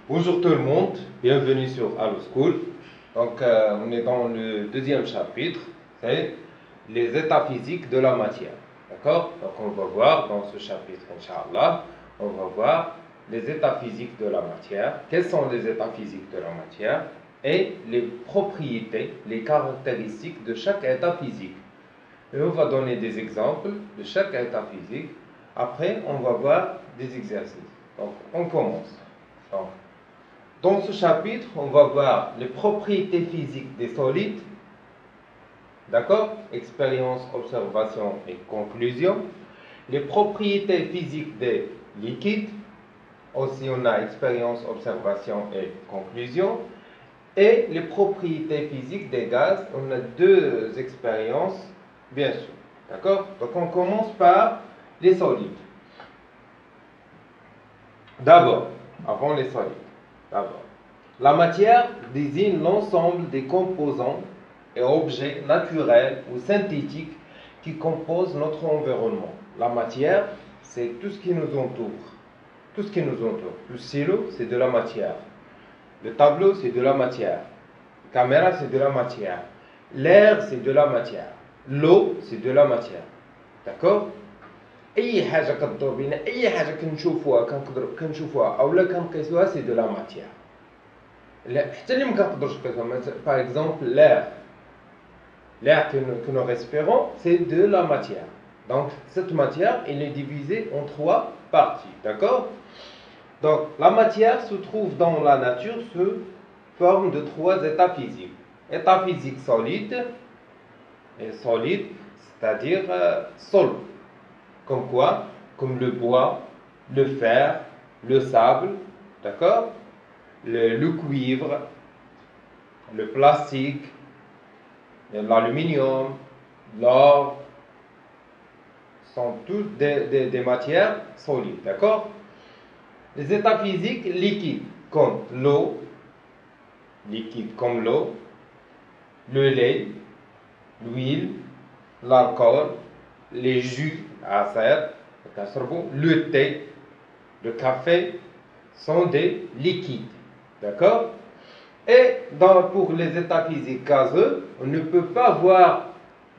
Bonjour tout le monde, bienvenue sur Allo School. Donc, on est dans le deuxième chapitre, c'est les états physiques de la matière. D'accord? Donc, on va voir dans ce chapitre, Inch'Allah, on va voir les états physiques de la matière, quels sont les états physiques de la matière et les propriétés, les caractéristiques de chaque état physique. Et on va donner des exemples de chaque état physique. Après, on va voir des exercices. Donc, on commence. Donc, dans ce chapitre, on va voir les propriétés physiques des solides. D'accord? Expérience, observation et conclusion. Les propriétés physiques des liquides. Aussi, on a expérience, observation et conclusion. Et les propriétés physiques des gaz. On a deux expériences, bien sûr. D'accord? Donc, on commence par les solides. D'abord, avant les solides. D'abord. La matière désigne l'ensemble des composants et objets naturels ou synthétiques qui composent notre environnement. La matière, c'est tout ce qui nous entoure. Tout ce qui nous entoure. Le stylo, c'est de la matière. Le tableau, c'est de la matière. La caméra, c'est de la matière. L'air, c'est de la matière. L'eau, c'est de la matière. D'accord? أي حاجة كتدور بينا أي حاجة كنشوفوها أو لا كنقيسوها سي دو لا ماتيير. لا حتى اللي ما كنقدروش نقيسوها par exemple l'air que nous respirons c'est de la matière. Donc cette matière elle est divisée en trois parties, d'accord? Donc la matière se trouve dans la nature sous forme de trois états physiques. État physique solide, et solide c'est-à-dire solide. Comme quoi? Comme le bois, le fer, le sable, d'accord? Le cuivre, le plastique, l'aluminium, l'or, sont toutes des matières solides, d'accord? Les états physiques liquides, comme l'eau, le lait, l'huile, l'alcool, les jus, le thé, le café sont des liquides. D'accord? Et pour les états physiques gazeux, on ne peut pas voir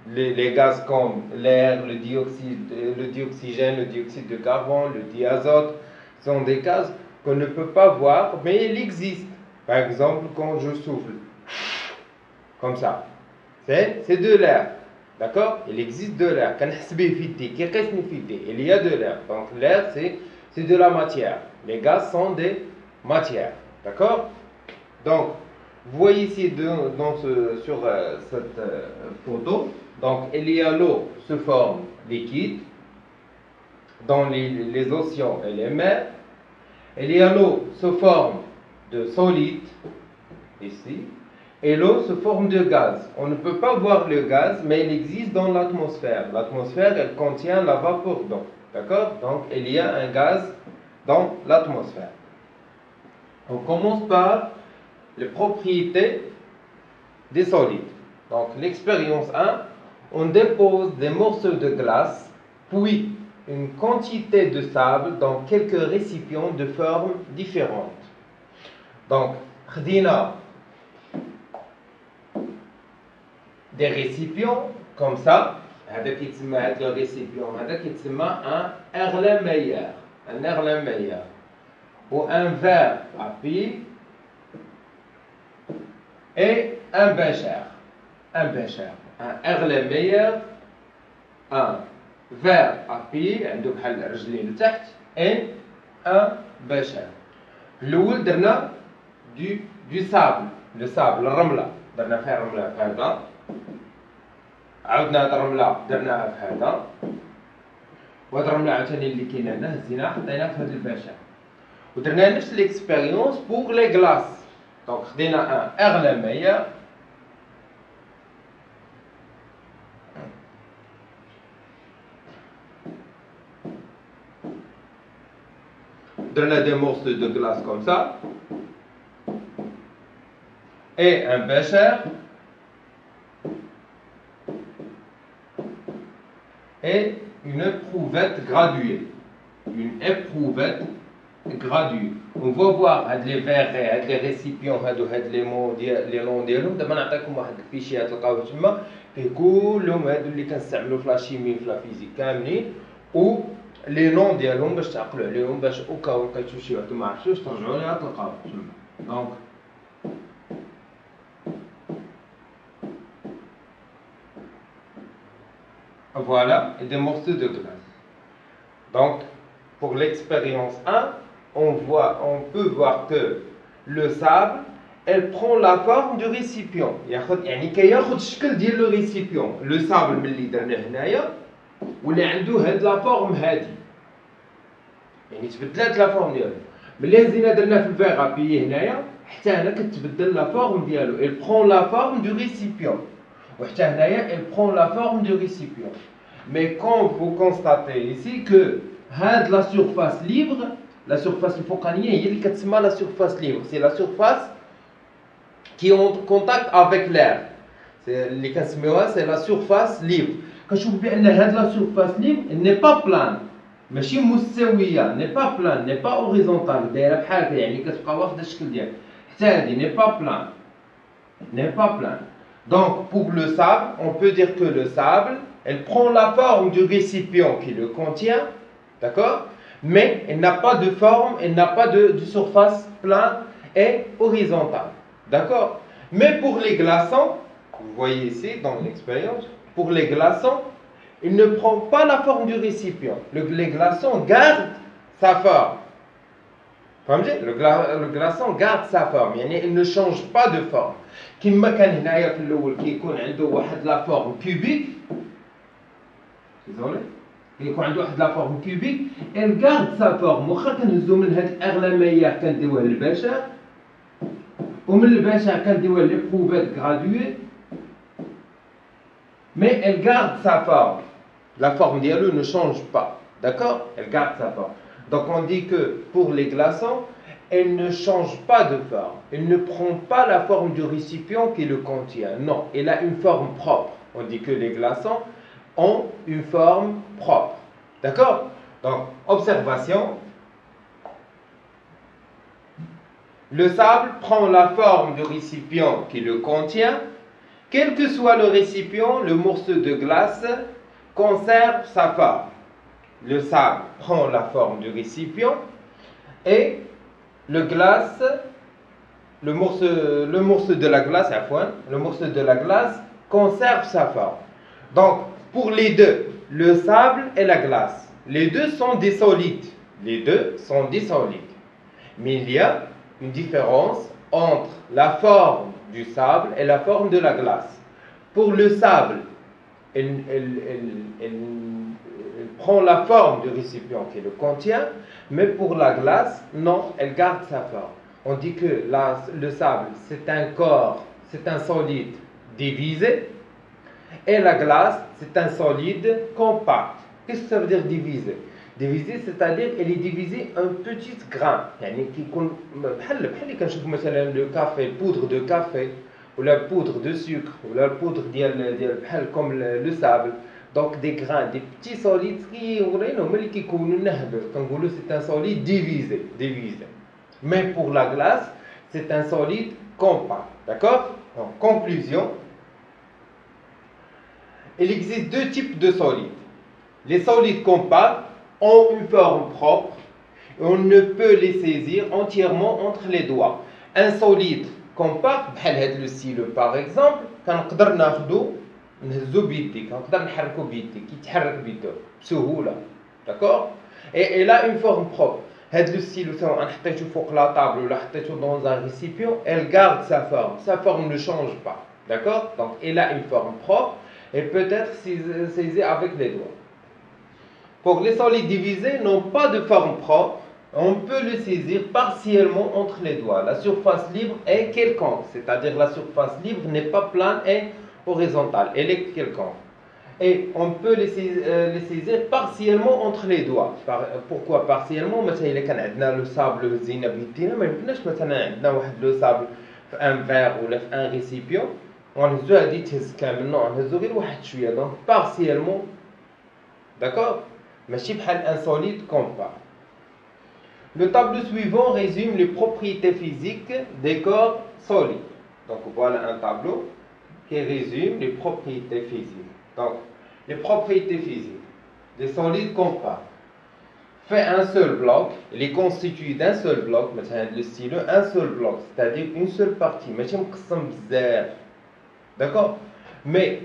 les gaz comme l'air, le dioxygène, le dioxyde de carbone, le diazote. Ce sont des gaz qu'on ne peut pas voir, mais ils existent. Par exemple, quand je souffle, comme ça, c'est de l'air. D'accord? Il existe de l'air. Il y a de l'air. Donc l'air, c'est de la matière. Les gaz sont des matières. D'accord? Donc, vous voyez ici sur cette photo, donc il y a l'eau sous forme liquide dans les océans et les mers. Il y a l'eau sous forme de solide, ici. Et l'eau sous forme de gaz. On ne peut pas voir le gaz, mais il existe dans l'atmosphère. L'atmosphère, elle contient la vapeur d'eau. D'accord? Donc, il y a un gaz dans l'atmosphère. On commence par les propriétés des solides. Donc, l'expérience 1, on dépose des morceaux de glace, puis une quantité de sable dans quelques récipients de formes différentes. Donc, khadina des récipients comme ça, le récipient, un erlenmeyer ou un verre à pied et un bécher. Un erlenmeyer, un verre à pied et un bécher. الأول درنا du sable, le sable, الرملة درنا فيها الرملة بهذا. عاودنا هاد الرملة درناها بهذا. وهاد الرملة عاوتاني اللي كاينه هنا هزيناها حطيناها في هاد الباشا. ودرنا نفس ليكسبيريونس بوغ لي كلاص. دونك خدينا ان erlenmeyer درنا des morceaux de glace comme ça et un bécher et une éprouvette graduée. Une éprouvette gradué. On va voir les verres, les récipients, les noms ديالهم. دابا نعطيكم واحد الفيشي تلقاوه تما فيه كلهم هادو اللي كنستعملوا في لا شيمي في لا فيزيك كاملين و لي نون ديالهم باش تعقلوا عليهم باش اوكا لقيتو شي واحد ما عرفتوش ترجعوا ليها تلقاوه تما. دونك voilà des morceaux de glace. Donc pour l'expérience 1, on peut voir que le sable, elle prend la forme du récipient. يعني كياخذ الشكل ديال لو ريسيبيون. لو سابل ملي درناه هنايا ولا عنده هاد لا فورم هادي. يعني تبدلات لا فورم ديالو. ملي هزينا درناه في الفيغ ابيي هنايا حتى هنا كتبدل لا فورم ديالو. Elle prend la forme du récipient. وحتى هنايا elle prend la forme du récipient. Mais quand vous constatez ici que هاد la surface libre, la surface الفوقانية هي اللي كتسمى la surface libre. C'est la surface qui est en contact avec l'air. اللي كنسميوها c'est la surface libre. كنشوف بأن هاد la surface libre n'est pas plane. ماشي مستوية, n'est pas plane, n'est pas horizontale. دايرة بحال هكا يعني كتبقى واخدة الشكل ديالها. حتى هادي n'est pas plane. N'est pas plane. Donc pour le sable, on peut dire que le sable, elle prend la forme du récipient qui le contient, d'accord? Mais elle n'a pas de forme, elle n'a pas de surface plane et horizontale, d'accord? Mais pour les glaçons, vous voyez ici dans l'expérience, pour les glaçons, il ne prend pas la forme du récipient. Les glaçons gardent sa forme. Le glaçon garde sa forme, يعني il ne change pas de forme. كما كان هنايا في الأول كيكون عنده واحد لا فورم كوبيك. désolé. كيكون عنده واحد لا فورم كوبيك، elle garde sa forme. واخا كنهزو من هاد الأغلامية كنديوها للبشر، ومن البشر كنديوها لي بروفات غرادوي، mais elle garde sa forme. La forme dialo ne change pas, d'accord? Elle garde sa forme. Donc on dit que pour les glaçons, elle ne change pas de forme. Elle ne prend pas la forme du récipient qui le contient. Non, elle a une forme propre. On dit que les glaçons ont une forme propre. D'accord? Donc, observation. Le sable prend la forme du récipient qui le contient. Quel que soit le récipient, le morceau de glace conserve sa forme. Le sable prend la forme du récipient et le morceau de la glace, le morceau de la glace conserve sa forme. Donc, pour les deux, le sable et la glace, les deux sont des solides. Les deux sont des solides. Mais il y a une différence entre la forme du sable et la forme de la glace. Pour le sable, elle prend la forme du récipient qui le contient, mais pour la glace, non, elle garde sa forme. On dit que le sable, c'est un corps, c'est un solide divisé, et la glace, c'est un solide compact. Qu'est-ce que ça veut dire divisé? Divisé, c'est-à-dire elle est divisée en petits grains. يعني كيكون بحال اللي كنشوفوا مثلا le café, poudre de café, ou la poudre de sucre, ou la poudre ديال بحال comme le sable. Donc des grains, des petits solides qui c'est un solide divisé. Mais pour la glace, c'est un solide compact. D'accord? En conclusion, il existe deux types de solides. Les solides compacts ont une forme propre et on ne peut les saisir entièrement entre les doigts. Un solide compact, بحال هذا le stylo par exemple, كنقدر ناخذو نهزو بيدي، كنقدر نحركو بيدي، كيتحرك بيدو بسهولة. D'accord? Et elle a une forme propre. هاد لو ستيلو سواء حطيتو فوق لا طابل ولا حطيتو dans un récipient, elle garde sa forme. Sa forme ne change pas. D'accord? Donc elle a une forme propre et peut être saisie avec les doigts. Pour les solides divisés n'ont pas de forme propre, on peut le saisir partiellement entre les doigts. La surface libre est quelconque, c'est-à-dire la surface libre n'est pas plane et horizontale, elle est quelconque. Et on peut les saisir partiellement entre les doigts. Pourquoi partiellement? مثلا إذا كان عندنا لو سابل هزينا بيدينا ما يمكنناش مثلا عندنا واحد لو سابل في ان فيغ ولا في ان ريسيبيون ونهزو هادي تهز كامل، نو نهزو غير واحد شويه، دونك بارسيالمون. داكور؟ ماشي بحال ان سوليد كومباكت. Le tableau suivant résume les propriétés physiques des corps solides. Donc voilà un tableau qui résume les propriétés physiques. Donc les propriétés physiques des solides compacts. Fait un seul bloc, il est constitué d'un seul bloc, le stylo, un seul bloc, c'est-à-dire une seule partie, d'accord? Mais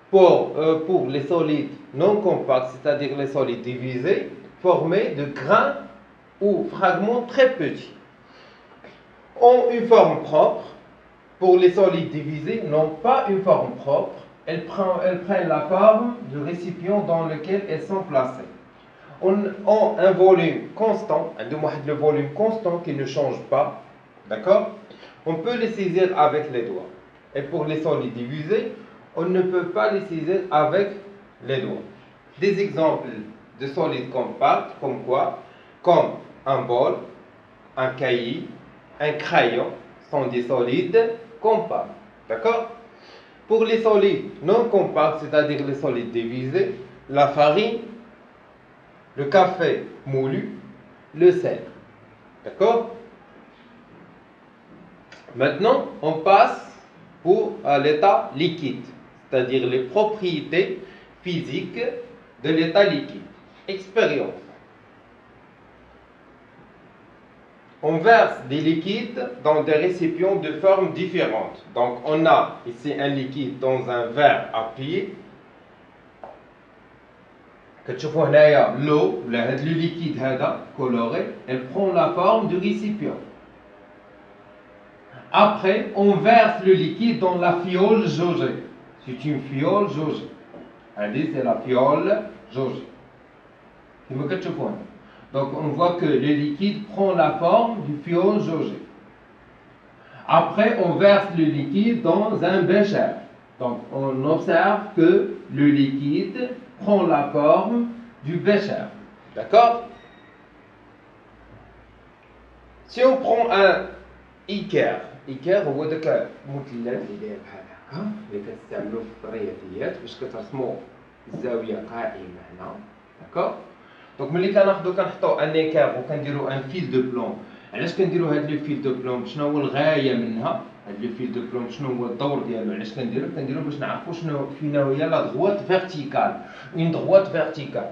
pour les solides non compacts, c'est-à-dire les solides divisés, formés de grains ou fragments très petits, ont une forme propre. Pour les solides divisés, n'ont pas une forme propre, elles prennent la forme du récipient dans lequel elles sont placées. Ont un volume constant, le volume constant qui ne change pas, d'accord? On peut les saisir avec les doigts. Et pour les solides divisés, on ne peut pas les saisir avec les doigts. Des exemples de solides compacts, comme quoi? Comme un bol, un cahier, un crayon, sont des solides compacts. D'accord? Pour les solides non compacts, c'est-à-dire les solides divisés, la farine, le café moulu, le sel. D'accord? Maintenant, on passe à l'état liquide, c'est-à-dire les propriétés physiques de l'état liquide. Expérience. On verse des liquides dans des récipients de formes différentes. Donc, on a ici un liquide dans un verre appuyé. كتشوفوا هنايا l'eau ولا هذا le liquide هذا coloré, elle prend la forme du récipient. Après, on verse le liquide dans la fiole jaugée. C'est une fiole jaugée. C'est la fiole jaugée. كما كتشوفوا هنا. Donc on voit que le liquide prend la forme du fiole jaugé. Après, on verse le liquide dans un bécher. Donc on observe que le liquide prend la forme du bécher. D'accord? Si on prend un إيكار هو داك المثلث اللي داير بحال هكا اللي كنستعملوه في الرياضيات باش كترسموا الزاوية قائمة هنا. داكوغ؟ دونك ملي كنحطو ان إيكار وكنديرو ان فيل دو بلون. علاش كنديرو هاد لو فيل دو بلون؟ شنو هو الغاية منها؟ هاد لو فيل دو بلون شنو هو الدور ديالو؟ علاش كنديرو باش نعرفو فينا هي لا دغوات فيرتيكال. اون دغوات فيرتيكال.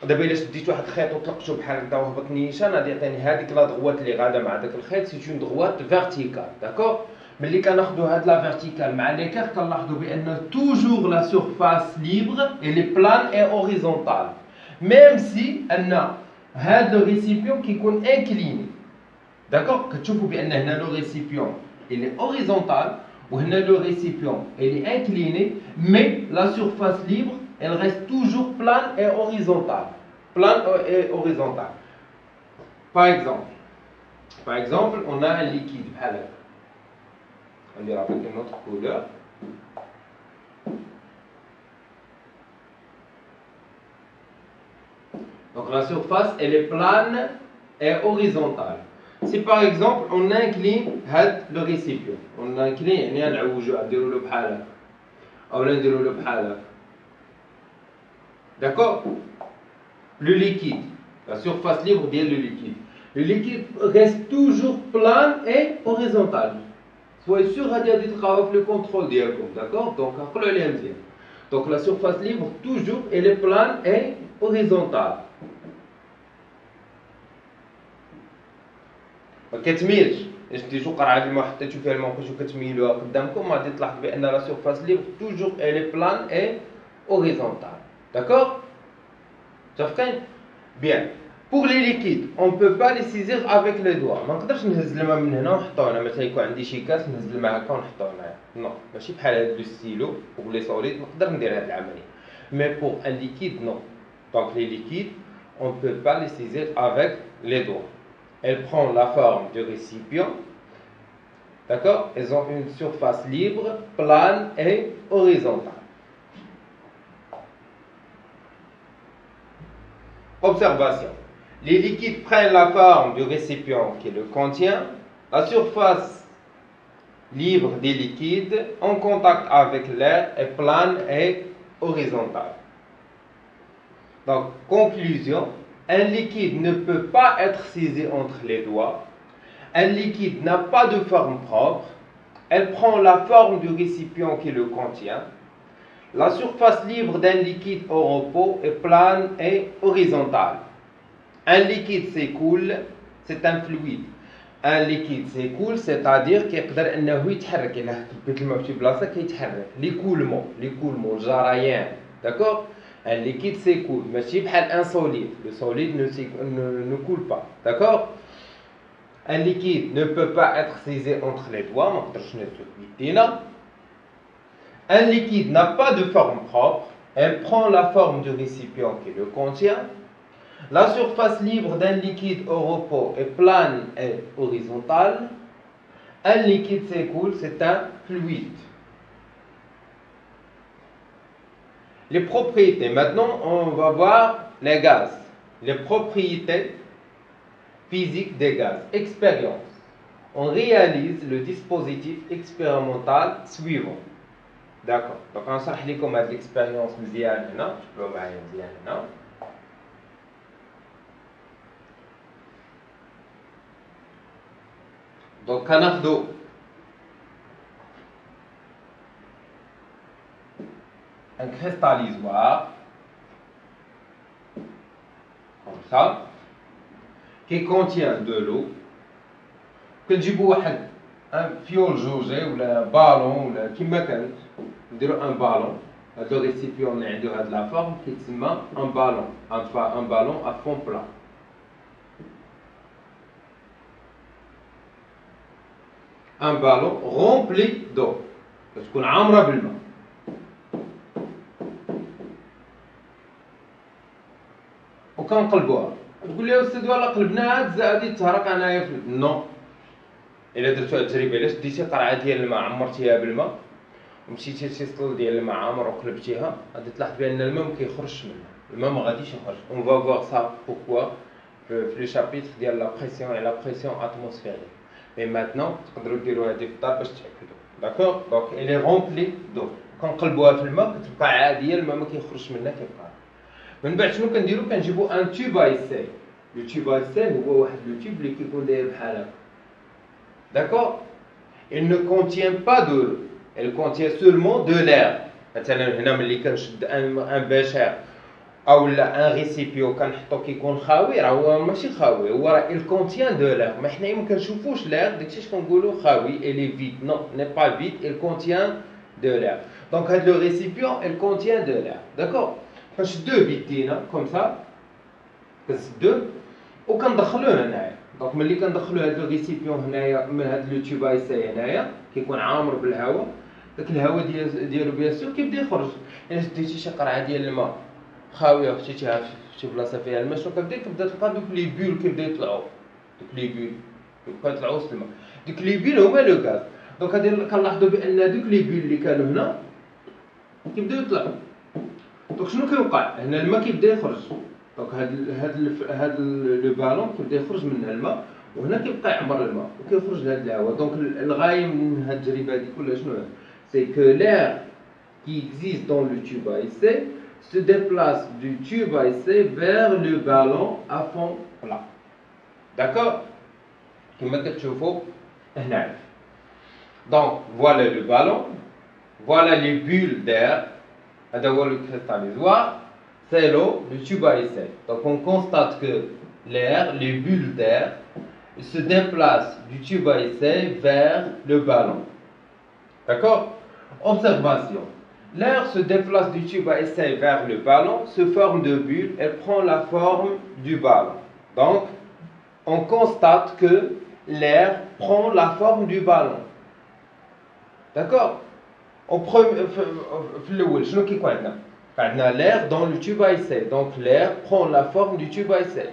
دابا الا شديت واحد الخيط وطلقتو بحال هكا وهبط نيشان غادي يعطيني هذيك لا دغوات اللي غاده مع داك الخيط سي اون دغوات فيرتيكال. داكوغ؟ ملي كناخذوا هاد لا فيرتيكال مع ليكار كنلاحظوا بان توجور لا سورفاس ليبر اي لي بلان اي اوريزونتال ميم سي ان هاد لو ريسيبيون كيكون انكليني. داكوغ؟ كتشوفوا بان هنا لو ريسيبيون il est horizontal وهنا لو ريسيبيون il est incliné mais la surface libre elle reste toujours plane et horizontale. Plane et horizontale. Par exemple, on a un liquide. On dirait avec une autre couleur. Donc la surface, elle est plane et horizontale. Si par exemple, on incline le récipient, on incline, d'accord? Le liquide, la surface libre de le liquide. Le liquide reste toujours plane et horizontal. Soyez sûr de le contrôle d'IACOM, d'accord? Donc la surface libre, toujours, elle est plane et horizontale. ما كتميلش اش ديجو قرعه اللي ما حطيتو فيها الموقيت وكتميلوها قدامكم غادي تلاحظ بان لا سورفاس ليبر توجور elle est plane et horizontale. D'accord? Bien. Pour les liquides, on ne peut pas les saisir avec les doigts. ما نقدرش نهز الماء من هنا ونحطو هنا. مثلا يكون عندي شي كاس نهز الماء هكا ونحطو هنايا. نو ماشي بحال هاد لو ستيلو pour les solides نقدر ندير هاد العملية. Mais pour un liquide, non. Donc les liquides, on ne peut pas les saisir avec les doigts. Elles prennent la forme du récipient. D'accord? Elles ont une surface libre, plane et horizontale. Observation. Les liquides prennent la forme du récipient qui le contient. La surface libre des liquides en contact avec l'air est plane et horizontale. Donc, conclusion, Un liquide ne peut pas être saisi entre les doigts. Un liquide n'a pas de forme propre. Elle prend la forme du récipient qui le contient. La surface libre d'un liquide au repos est plane et horizontale. Un liquide s'écoule, c'est un fluide. Un liquide s'écoule, c'est-à-dire qu'il peut يتحرك إلى ثبت الماء في بلاصة كيتحرك. L'écoulement, الجريان. D'accord? Un liquide s'écoule, ماشي بحال un solide. Le solide ne coule pas. D'accord? Un liquide ne peut pas être saisi entre les doigts. ما نقدرش نثبت. Un liquide n'a pas de forme propre. Elle prend la forme du récipient qui le contient. La surface libre d'un liquide au repos est plane et horizontale. Un liquide s'écoule, c'est un fluide. Les propriétés. Maintenant, on va voir les gaz. Les propriétés physiques des gaz. Expérience. On réalise le dispositif expérimental suivant. D'accord. Donc, on va vous montrer l'expérience مزيان هنا. Je peux معايا مزيان هنا. Donc, كناخدو un cristallisoire comme ça qui contient de l'eau. كنجيبو واحد un fiole jaugé ولا بالون ولا كيما كانت نديرو un ballon. هذا الريسيبيون اللي عنده هاد لا فورم كيتسمى un ballon. Un ballon à fond plat. Un ballon rempli d'eau. تكون عامرة بالماء. وكنقلبوها. تقول لي أستاذ ولا قلبناها غادي تهرق انايا في نو. إلا درتو هاد التجربة إلا شديتي قرعة ديال الماء عمرتيها بالماء ومشيتي لشي سطل ديال الماء عامر وقلبتيها غادي تلاحظ بأن الماء مكيخرجش منها. الماء ما غاديش يخرج. On va voir ça pourquoi في le chapitre ديال la pression et la pression atmosphérique. Mais maintenant, تقدروا ديروها هذه في الدار باش تأكدوا. D'accord? Donc elle est remplie d'eau. كنقلبوها في الماء كتبقى عادية الماء ما كيخرجش منها كيبقى. من بعد شنو كنديرو كنجيبو ان تيوب à essai. Le tube à essai هو واحد لو تيوب اللي كيكون داير بحال هكا. D'accord? Il ne contient pas de l'eau. Elle contient seulement de l'air. مثلا هنا ملي كنشد ان بشر او ان ريسيبيو كنحطو كيكون خاوي راه هو ماشي خاوي هو راه il contient de l'air. ما حنا ما كنشوفوش l'air داكشي اش كنقولوا خاوي elle est vide. Non, n'est pas vide, elle contient de l'air. Donc هاد le récipient elle contient de l'air. D'accord? كنشدوه بيدينا كوم سا كنشدوه وكندخلوه هنايا. دونك ملي كندخلو هاد الريسيبيون هنايا من هاد لو تيوب ايساي هنايا كيكون عامر بالهواء. داك الهواء ديالو بيان سور كيبدا يخرج. الا شديتي شي قرعه ديال الماء خاويه وحطيتيها في شي بلاصه فيها الماء شنو كتبدا تلقى دوك لي بول كيبداو يطلعوا. دوك لي بول كيبقاو يطلعوا وسط الماء. دوك لي بول هما لو غاز. دونك هادي كنلاحظوا بان دوك لي بول اللي كانوا هنا كيبداو يطلعوا. دونك شنو كيوقع؟ هنا الماء كيبدا يخرج. دونك هاد لو بالون كيبدا يخرج منها الماء وهنا كيبقى يعمر الماء وكيخرج لهاد الهواء. دونك الغايه من هاد التجربه هادي كلها شنو هي؟ سي كو l'air qui existe dans le tube à essai se déplace du tube à essai vers le ballon à fond plat. D'accord? كما كتشوفوا هنا. Donc voilà le ballon, voilà les bulles d'air. هذا هو le cristallisoire. C'est l'eau, le tube à essai. Donc on constate que l'air, les bulles d'air, se déplacent du tube à essai vers le ballon. D'accord? Observation. L'air se déplace du tube à essai vers le ballon, se forme de bulles, elle prend la forme du ballon. Donc, on constate que l'air prend la forme du ballon. D'accord? في الأول شنو كيكون عندنا؟ عندنا l'air dans le tube à essai. Donc l'air prend la forme du tube à essai.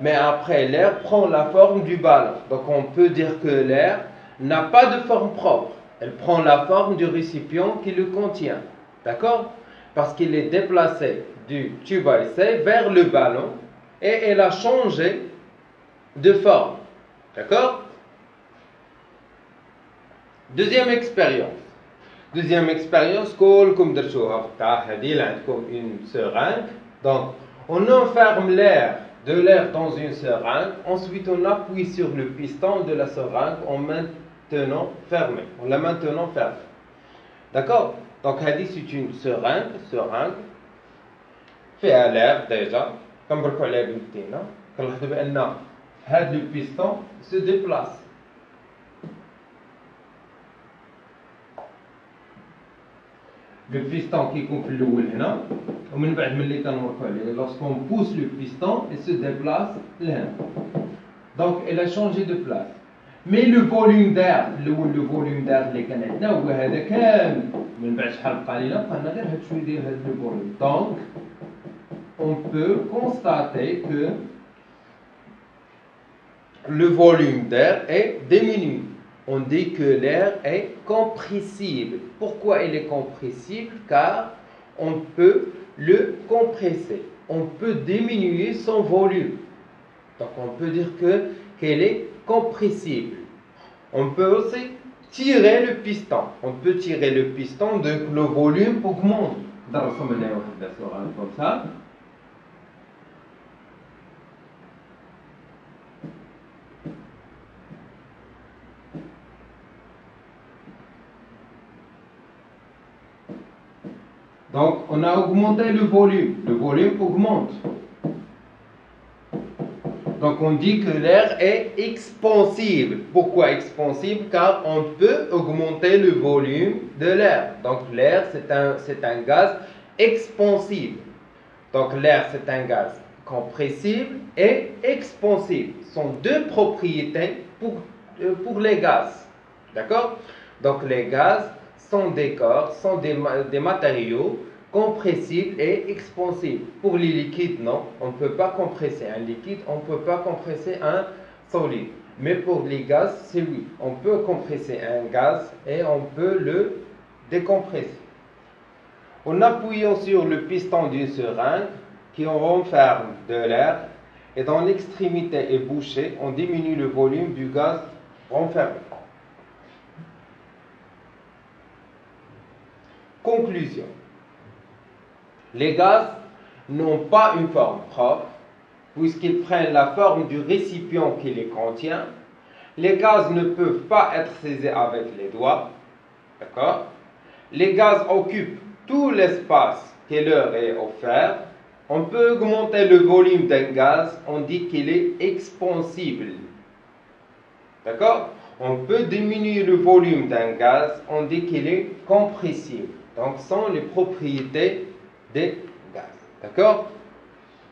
Mais après l'air prend la forme du ballon. Donc on peut dire que l'air n'a pas de forme propre. Elle prend la forme du récipient qui le contient. D'accord? Parce qu'il est déplacé du tube à essai vers le ballon et elle a changé de forme. D'accord? Deuxième expérience. Deuxième expérience, comme درتوها في الدار هذه عندكم une seringue. Donc on enferme l'air de l'air dans une seringue. Ensuite, on appuie sur le piston de la seringue en maintenant fermé. En la maintenant fermé. D'accord? Donc, c'est une seringue fait à l'air déjà. Comme vous le voyez, le piston se déplace. Le piston qui coupe le là, lorsqu'on pousse le piston, il se déplace là. Donc, elle a changé de place. Mais le volume d'air, le volume d'air اللي كان عندنا هو هذا كامل من بعد شحال قليله بقى غير هاد شويه ديال هاد le volume. Donc, on peut constater que le volume d'air est diminué. On dit que l'air est compressible. Pourquoi il est compressible? Car on peut le compresser. On peut diminuer son volume. Donc on peut dire qu'elle est compressible. On peut aussi tirer le piston. On peut tirer le piston, donc le volume augmente. Comme ça. Donc, on a augmenté le volume. Le volume augmente. Donc, on dit que l'air est expansible. Pourquoi expansible? Car on peut augmenter le volume de l'air. Donc, l'air, c'est un gaz expansible. Donc, l'air, c'est un gaz compressible et expansible. Ce sont deux propriétés pour les gaz. D'accord? Donc, les gaz sont des corps, sont des matériaux compressibles et expansibles. Pour les liquides, non, on ne peut pas compresser un liquide, on ne peut pas compresser un solide. Mais pour les gaz, c'est oui. On peut compresser un gaz et on peut le décompresser. En appuyant sur le piston d'une seringue qui renferme de l'air et dont l'extrémité est bouchée, on diminue le volume du gaz renfermé. Conclusion. Les gaz n'ont pas une forme propre, puisqu'ils prennent la forme du récipient qui les contient. Les gaz ne peuvent pas être saisis avec les doigts. D'accord? Les gaz occupent tout l'espace qui leur est offert. On peut augmenter le volume d'un gaz, on dit qu'il est expansible. D'accord? On peut diminuer le volume d'un gaz, on dit qu'il est compressible. Donc, ce sont les propriétés des gaz. D'accord?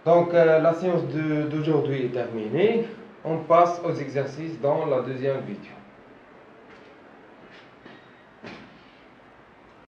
Donc, la séance d'aujourd'hui est terminée. On passe aux exercices dans la deuxième vidéo.